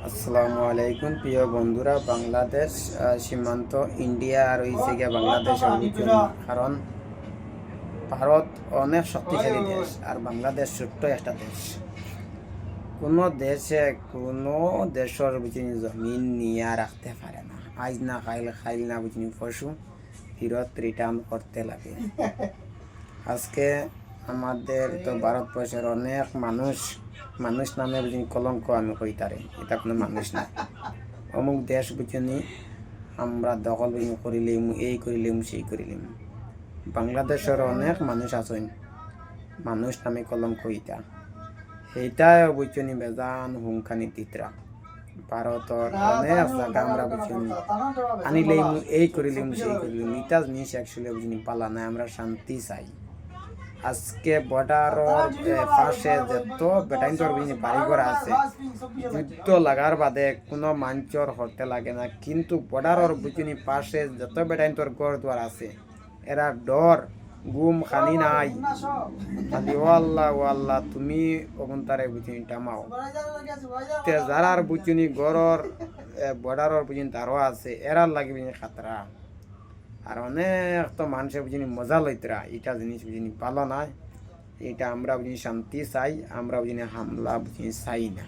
আসসালামু আলাইকুম প্রিয় বন্ধুরা। বাংলাদেশ সীমান্ত ইন্ডিয়া আর হইছে গিয়া বাংলাদেশের ভিতরে, কারণ ভারত অনেক শক্তিশালী দেশ আর বাংলাদেশ ছোট্ট একটা দেশ। কোনো দেশে কোনো দেশের বুঝিনি জমিন নিয়ে রাখতে পারে না। আজ না খাইল খাইল না বুঝিনি পশু ফিরত রিটার্ন করতে লাগে। আজকে আমাদের তো ভারতবর্ষের অনেক মানুষ মানুষ নামে বুঝিনি কলঙ্ক আমি কইতারে, এটা কোনো মানুষ না। অমুক দেশ বুঝিনি আমরা দখল বুঝিনি করিলিম, এই করিলিম সেই করিলিম। বাংলাদেশের অনেক মানুষ আছেন মানুষ নামে কলঙ্ক ইটা সেইটাই বুঝিনি বেজান হুঙ্কানি তিতরা। ভারতর অনেক জায়গা আমরা বুঝিনি আনিলেম, এই করিলিম সেই করিলিম। ইটা জিনিস একচুয়ালি বুঝিনি পালা নাই। আমরা শান্তি চাই। আজকে বর্ডারের পাশে যত বেটাইন্তর বাড়িঘর আছে, যুদ্ধ লাগার বাদে কোনো মাঞ্চর হতে লাগে না, কিন্তু বর্ডারের বুঝিনি পাশে যত বেটাইন্তর ঘর দুয়ার আছে, এরা ডর গুম খানি নাই। খালি ও আল্লাহ ও আল্লাহ তুমি অবন্তারে বুঝিনি টামাও। যারার বুঝিনি গড়র বর্ডারের বুঝিনি তারও আছে, এরার লাগে বুঝিনি খাতরা। আর অনেক তো মানুষের বুঝিনি মজা লইতরা, এটা জিনিস বুঝিনি পালো না। এটা আমরা বুঝিনি শান্তি চাই, আমরা বুঝিনি হামলা বুঝিনি চাই না।